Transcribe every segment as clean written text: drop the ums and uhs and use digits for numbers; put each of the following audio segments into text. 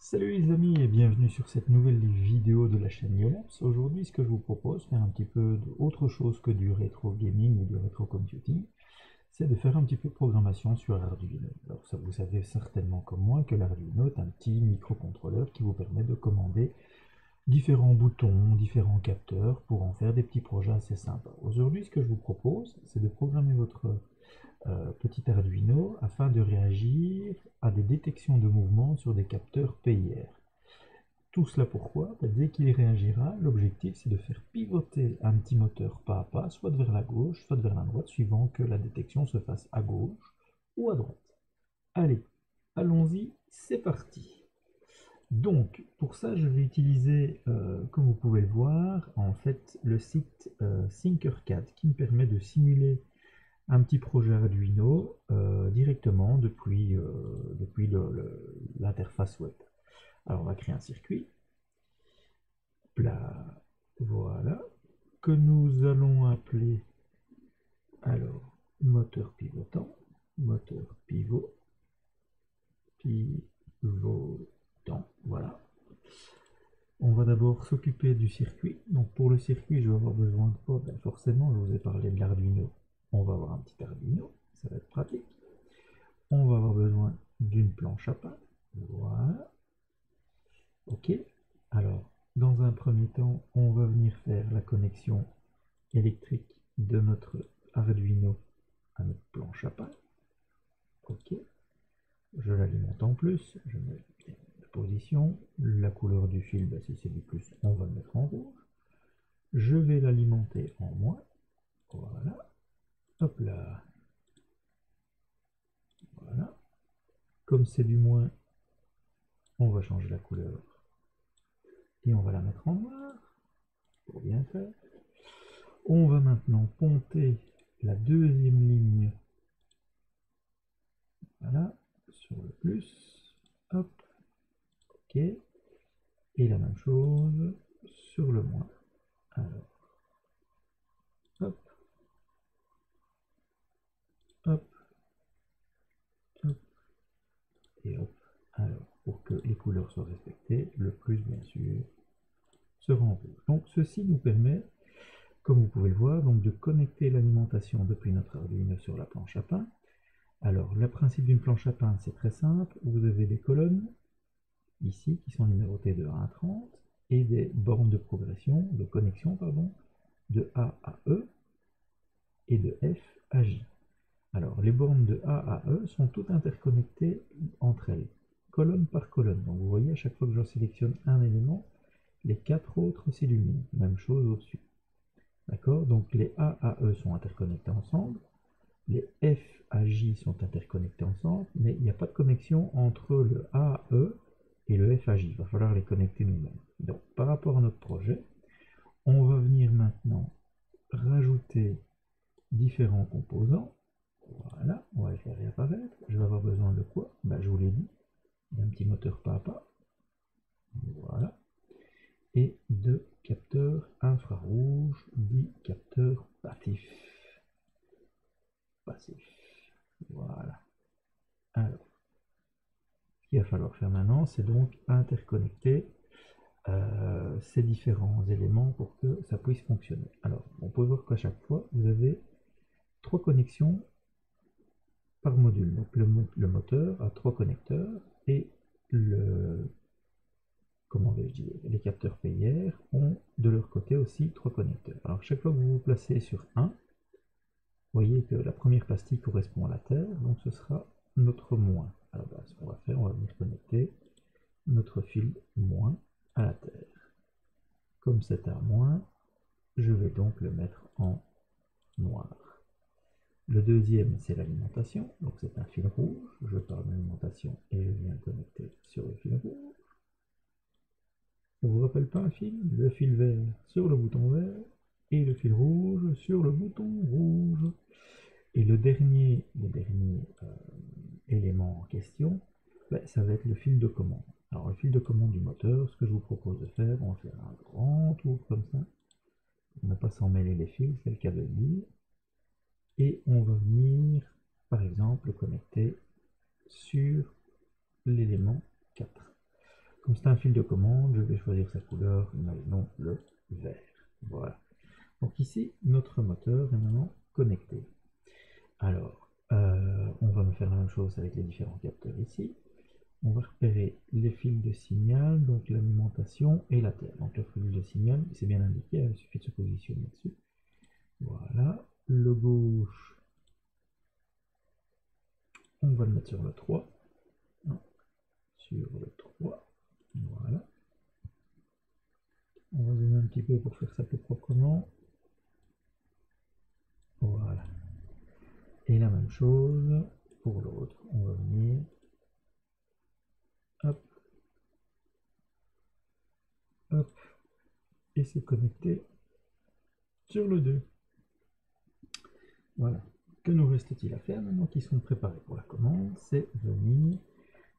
Salut les amis et bienvenue sur cette nouvelle vidéo de la chaîne Yolaps. Aujourd'hui, ce que je vous propose, faire un petit peu autre chose que du rétro gaming ou du rétro computing, c'est de faire un petit peu de programmation sur Arduino. Alors ça, vous savez certainement comme moi que l'Arduino est un petit microcontrôleur qui vous permet de commander différents boutons, différents capteurs pour en faire des petits projets assez sympas. Aujourd'hui, ce que je vous propose, c'est de programmer votre petit Arduino afin de réagir à des détections de mouvement sur des capteurs PIR. Tout cela pourquoi? Dès qu'il réagira, l'objectif c'est de faire pivoter un petit moteur pas à pas, soit vers la gauche, soit vers la droite, suivant que la détection se fasse à gauche ou à droite. Allez, allons-y, c'est parti. Donc, pour ça, je vais utiliser, comme vous pouvez le voir, en fait, le site Thinkercad qui me permet de simuler un petit projet Arduino directement depuis l'interface web. Alors, on va créer un circuit. Là, voilà, que nous allons appeler alors moteur pivotant, voilà. On va d'abord s'occuper du circuit. Donc pour le circuit, je vais avoir besoin de quoi? Ben forcément, je vous ai parlé de l'Arduino. On va avoir un petit Arduino, ça va être pratique. On va avoir besoin d'une planche à pain. Voilà. Ok. Alors, dans un premier temps, on va venir faire la connexion électrique de notre Arduino à notre planche à pain. Ok. Je l'alimente en plus. Je mets la position. La couleur du fil, ben, si c'est du plus, on va le mettre en rouge. Je vais l'alimenter en moins. Voilà. Hop là. Voilà. Comme c'est du moins, on va changer la couleur. Et on va la mettre en noir. Pour bien faire. On va maintenant ponter la deuxième ligne. Voilà. Sur le plus. Hop. Ok. Et la même chose sur le moins. Alors, hop, hop, hop, et hop. Alors, pour que les couleurs soient respectées, le plus, bien sûr, sera en rouge. Donc, ceci nous permet, comme vous pouvez le voir, donc de connecter l'alimentation depuis notre Arduino sur la planche à pain. Alors, le principe d'une planche à pain, c'est très simple. Vous avez des colonnes, ici, qui sont numérotées de 1 à 30, et des bornes de progression, de connexion, pardon, de A à E et de F à J. Alors, les bornes de A à E sont toutes interconnectées entre elles, colonne par colonne. Donc, vous voyez, à chaque fois que je sélectionne un élément, les 4 autres s'illuminent. Même chose au-dessus. D'accord? Donc, les A à E sont interconnectés ensemble, les F à J sont interconnectés ensemble, mais il n'y a pas de connexion entre le A à E et le F à J. Il va falloir les connecter nous-mêmes. Donc, par rapport à notre projet, on va venir maintenant rajouter différents composants. Voilà, on va les faire réapparaître. Je vais avoir besoin de quoi? Ben, je vous l'ai dit, d'un petit moteur pas à pas. Voilà. Et de capteurs infrarouges, dit capteurs passifs. Voilà. Alors, ce qu'il va falloir faire maintenant, c'est donc interconnecter ces différents éléments pour que ça puisse fonctionner. Alors, on peut voir qu'à chaque fois, vous avez 3 connexions par module. Donc, le moteur a 3 connecteurs et le comment vais-je dire, les capteurs PIR ont de leur côté aussi 3 connecteurs. Alors chaque fois que vous vous placez sur un, vous voyez que la première pastille correspond à la Terre, donc ce sera notre moins. À la base, ce qu'on va faire, on va venir connecter notre fil moins à la Terre. Comme c'est un moins, je vais donc le mettre en noir. Le deuxième, c'est l'alimentation, donc c'est un fil rouge. Je pars de l'alimentation et je viens connecter sur le fil rouge. Ça vous rappelle pas un fil? Le fil vert sur le bouton vert et le fil rouge sur le bouton rouge. Et le dernier élément en question, ben, ça va être le fil de commande. Alors le fil de commande du moteur, ce que je vous propose de faire, on va faire un grand tour comme ça. On ne va pas s'en mêler les fils, c'est le cas de le dire. Et on va venir, par exemple, le connecter sur l'élément 4. Comme c'est un fil de commande, je vais choisir sa couleur, imaginons le vert. Voilà. Donc ici, notre moteur est maintenant connecté. Alors, on va faire la même chose avec les différents capteurs ici. On va repérer les fils de signal, donc l'alimentation et la terre. Donc le fil de signal, c'est bien indiqué, il suffit de se positionner dessus. Voilà. Le gauche, on va le mettre sur le 3. Non, sur le 3. Voilà. On va zoomer un petit peu pour faire ça plus proprement. Voilà. Et la même chose pour l'autre. On va venir. Hop. Hop. Et c'est connecté sur le 2. Voilà. Que nous reste-t-il à faire maintenant qu'ils sont préparés pour la commande? C'est venir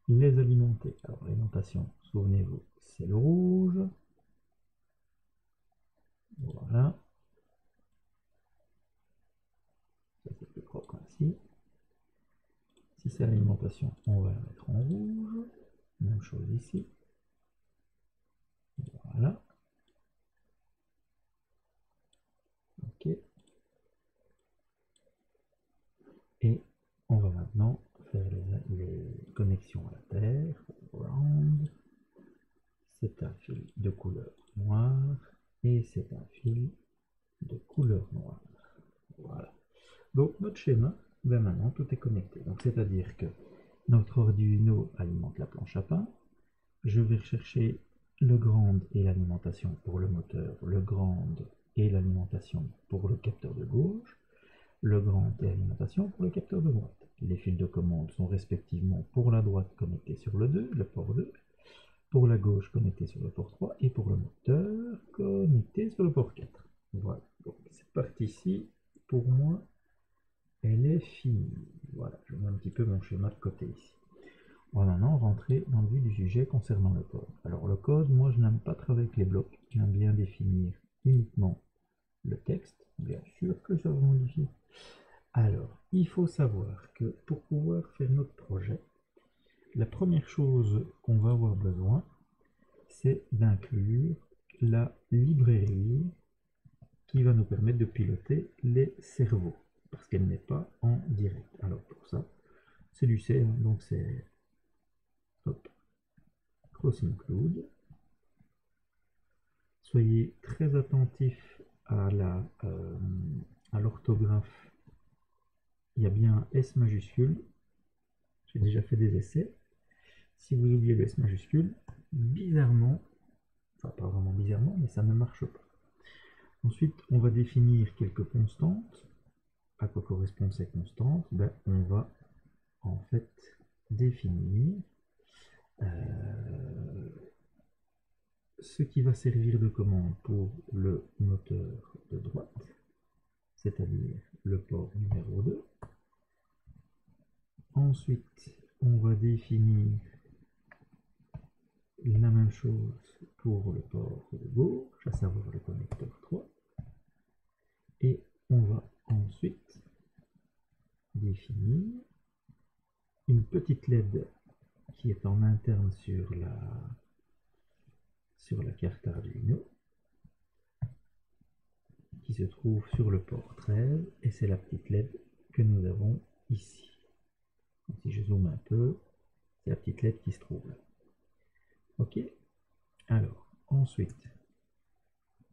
les alimenter. Alors l'alimentation, souvenez-vous, c'est le rouge. Voilà. Ça c'est plus propre ainsi. Si c'est l'alimentation, on va la mettre en rouge. Même chose ici. Voilà. Ok. Et on va maintenant faire les connexions à la terre. Ground. C'est un fil de couleur noire et c'est un fil de couleur noire. Voilà. Donc notre schéma, ben maintenant tout est connecté. Donc c'est-à-dire que notre Arduino alimente la planche à pain. Je vais rechercher le grand et l'alimentation pour le moteur, le grand et l'alimentation pour le capteur de gauche, le grand et l'alimentation pour le capteur de droite. Les fils de commande sont respectivement pour la droite connectés sur le 2, le port 2, pour la gauche connecté sur le port 3 et pour le moteur connecté sur le port 4. Voilà, donc cette partie-ci, pour moi, elle est finie. Voilà, je mets un petit peu mon schéma de côté ici. On va maintenant rentrer dans le vif du sujet concernant le code. Alors le code, moi je n'aime pas travailler avec les blocs, j'aime bien définir uniquement le texte. Bien sûr que ça va modifier. Alors, il faut savoir que pour pouvoir faire notre projet, la première chose qu'on va avoir besoin, c'est d'inclure la librairie qui va nous permettre de piloter les cerveaux, parce qu'elle n'est pas en direct. Alors pour ça, c'est du C, donc c'est cross include. Soyez très attentifs à l'orthographe. Il y a bien un S majuscule. J'ai déjà fait des essais. Si vous oubliez le S majuscule, bizarrement, enfin pas vraiment bizarrement, mais ça ne marche pas. Ensuite, on va définir quelques constantes. À quoi correspondent ces constantes? Ben, on va en fait définir ce qui va servir de commande pour le moteur de droite, c'est-à-dire le port numéro 2. Ensuite, on va définir la même chose pour le port de gauche, à savoir le connecteur 3. Et on va ensuite définir une petite LED qui est en interne sur la carte Arduino, qui se trouve sur le port 13, et c'est la petite LED que nous avons ici. Donc, si je zoome un peu, c'est la petite LED qui se trouve là. Ok. Alors, ensuite,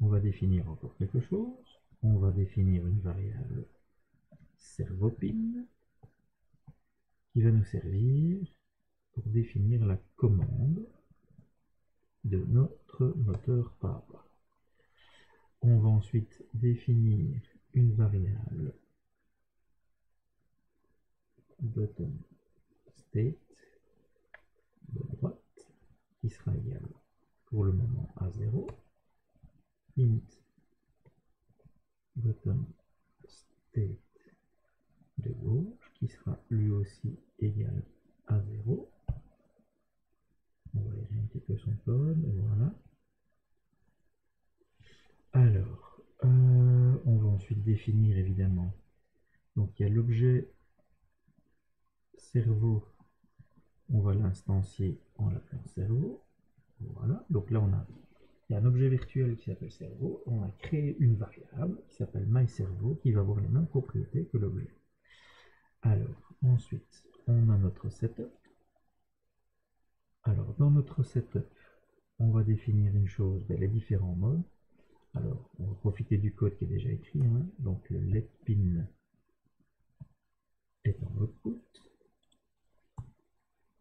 on va définir encore quelque chose. On va définir une variable servopin qui va nous servir pour définir la commande de notre moteur Papa. On va ensuite définir une variable button state de droite qui sera égale pour le moment à 0, int button state de gauche qui sera lui aussi égal à 0. On va lire un petit peu son code, voilà. Alors, on va ensuite définir évidemment, donc il y a l'objet cerveau, on va l'instancier en l'appelant cerveau. Donc là, il y a un objet virtuel qui s'appelle cerveau. On a créé une variable qui s'appelle myCerveau qui va avoir les mêmes propriétés que l'objet. Alors, ensuite, on a notre setup. Alors, dans notre setup, on va définir une chose, les différents modes. Alors, on va profiter du code qui est déjà écrit. Donc, le letPin est en output.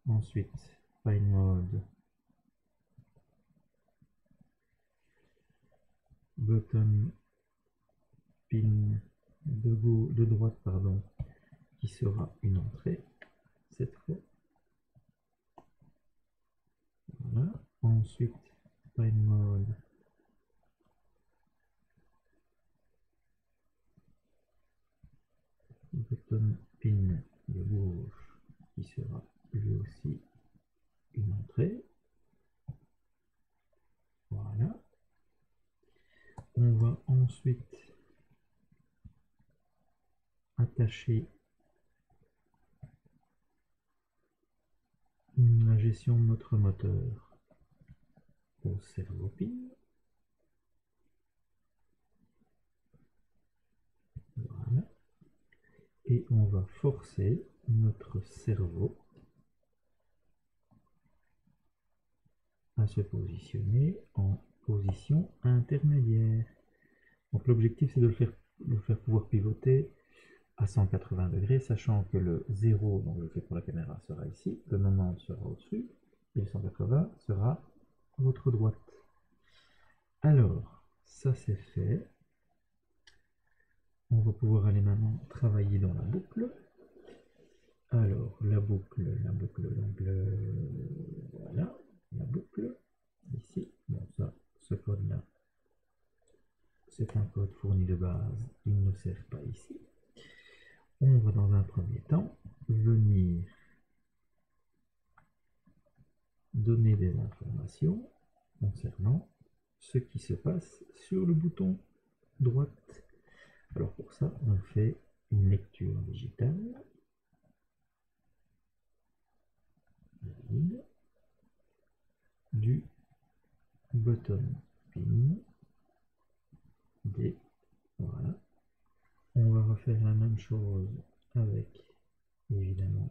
Ensuite, find_mode button pin de droite, qui sera une entrée cette fois. Voilà. Ensuite, find_mode button pin de gauche qui sera lui aussi une entrée. Voilà. On va ensuite attacher la gestion de notre moteur au cerveau pin. Voilà. Et on va forcer notre cerveau à se positionner en position intermédiaire. Donc l'objectif c'est de le faire pouvoir pivoter à 180 degrés, sachant que le 0, donc je le fais pour la caméra, sera ici, le 90 sera au-dessus, et le 180 sera à votre droite. Alors, ça c'est fait. On va pouvoir aller maintenant travailler dans la boucle. Alors, la boucle, donc voilà, la boucle, ici. Bon, ça, ce code-là, c'est un code fourni de base, il ne sert pas ici. On va dans un premier temps venir donner des informations concernant ce qui se passe sur le bouton droite. Alors pour ça, on fait une lecture digitale du button pin D. Voilà. On va refaire la même chose avec, évidemment,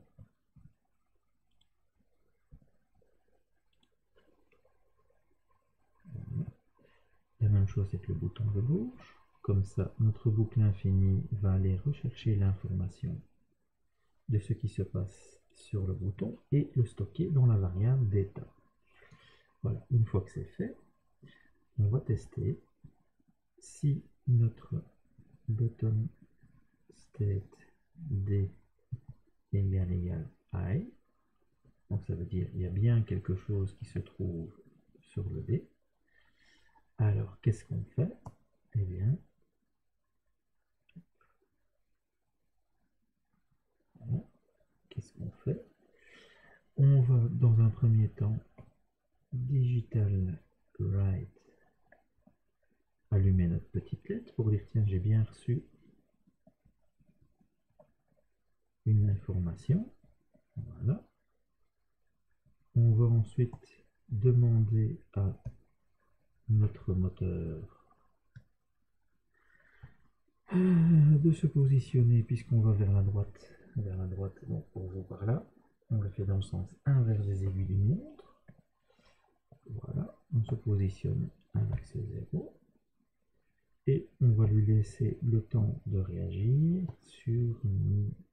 la même chose avec le bouton de gauche. Comme ça, notre boucle infinie va aller rechercher l'information de ce qui se passe sur le bouton et le stocker dans la variable d'état. Voilà, une fois que c'est fait, on va tester si notre button state d égale I. Donc ça veut dire qu'il y a bien quelque chose qui se trouve sur le D. Alors qu'est-ce qu'on fait? Eh bien, voilà. Qu'est-ce qu'on fait? On va dans un premier temps digital write, allumer notre petite lettre pour dire tiens j'ai bien reçu une information. Voilà. On va ensuite demander à notre moteur de se positionner puisqu'on va vers la droite. Donc on va par là. On le fait dans le sens inverse des aiguilles d'une montre. Voilà, on se positionne à l'axe 0. Et on va lui laisser le temps de réagir sur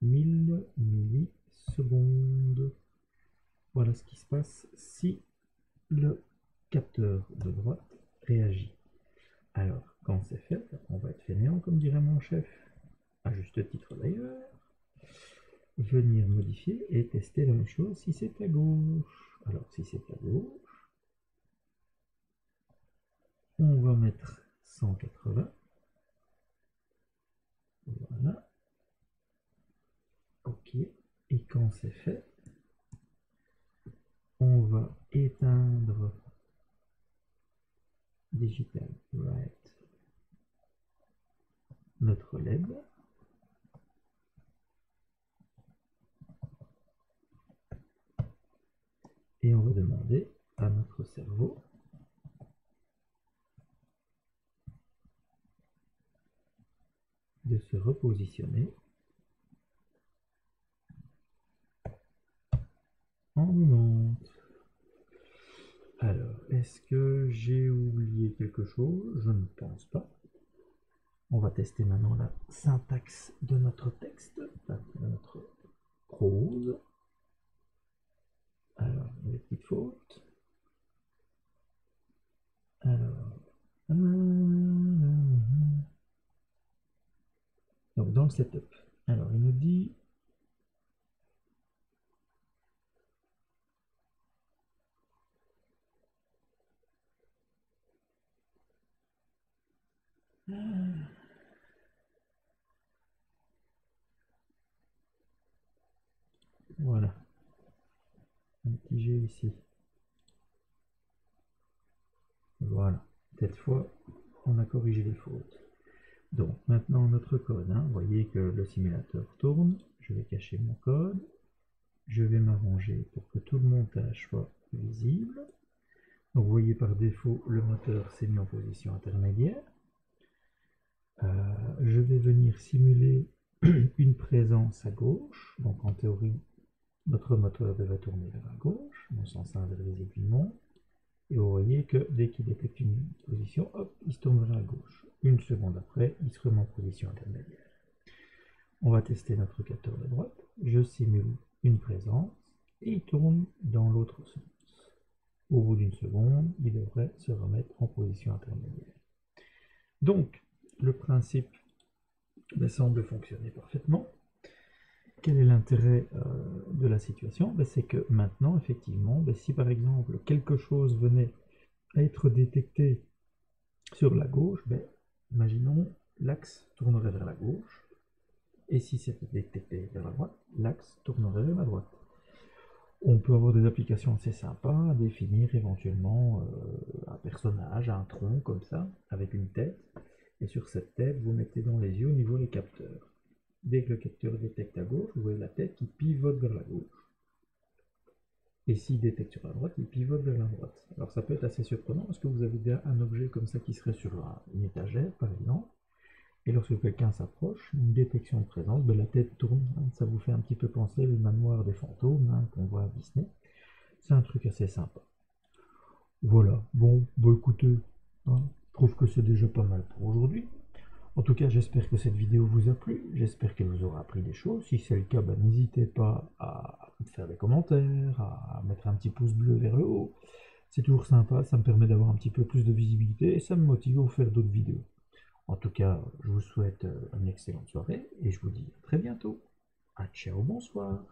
1000 millisecondes. Voilà ce qui se passe si le capteur de droite réagit. Alors, quand c'est fait, on va être fainéant, comme dirait mon chef, à juste titre d'ailleurs. Venir modifier et tester la même chose si c'est à gauche. Alors, si c'est à gauche, on va mettre 180. Voilà. OK. Et quand c'est fait, on va éteindre Digital Write notre LED. Et on va demander à notre cerveau se repositionner en 90. Alors, est-ce que j'ai oublié quelque chose? Je ne pense pas. On va tester maintenant la syntaxe de notre texte, enfin, de notre prose. Alors, les petites fautes. Alors, donc dans le setup. Alors, il nous dit voilà, un petit G ici. Voilà, cette fois, on a corrigé les fautes. Donc, maintenant, notre code, hein, vous voyez que le simulateur tourne. Je vais cacher mon code. Je vais m'arranger pour que tout le montage soit visible. Donc, vous voyez par défaut, le moteur s'est mis en position intermédiaire. Je vais venir simuler une présence à gauche. Donc, en théorie, notre moteur devrait tourner vers la gauche, dans le sens inverse des aiguilles montent. Et vous voyez que dès qu'il détecte une position, hop, il se tourne vers la gauche. Une seconde après, il se remet en position intermédiaire. On va tester notre capteur de droite. Je simule une présence et il tourne dans l'autre sens. Au bout d'une seconde, il devrait se remettre en position intermédiaire. Donc, le principe semble fonctionner parfaitement. Quel est l'intérêt de la situation? C'est que maintenant, effectivement, si par exemple quelque chose venait à être détecté sur la gauche, imaginons l'axe tournerait vers la gauche, et si c'était détecté vers la droite, l'axe tournerait vers la droite. On peut avoir des applications assez sympas à définir éventuellement un personnage, un tronc comme ça, avec une tête, et sur cette tête, vous mettez dans les yeux au niveau des capteurs. Dès que le capteur détecte à gauche, vous voyez la tête qui pivote vers la gauche. Et s'il détecte sur la droite, il pivote vers la droite. Alors ça peut être assez surprenant parce que vous avez déjà un objet comme ça qui serait sur une étagère, par exemple. Et lorsque quelqu'un s'approche, une détection de présence, la tête tourne. Ça vous fait un petit peu penser le manoir des fantômes qu'on voit à Disney. C'est un truc assez sympa. Voilà, bon, écoutez, je trouve que c'est déjà pas mal pour aujourd'hui. En tout cas, j'espère que cette vidéo vous a plu, j'espère qu'elle vous aura appris des choses. Si c'est le cas, n'hésitez pas à faire des commentaires, à mettre un petit pouce bleu vers le haut. C'est toujours sympa, ça me permet d'avoir un petit peu plus de visibilité et ça me motive à vous faire d'autres vidéos. En tout cas, je vous souhaite une excellente soirée et je vous dis à très bientôt. Ciao, bonsoir.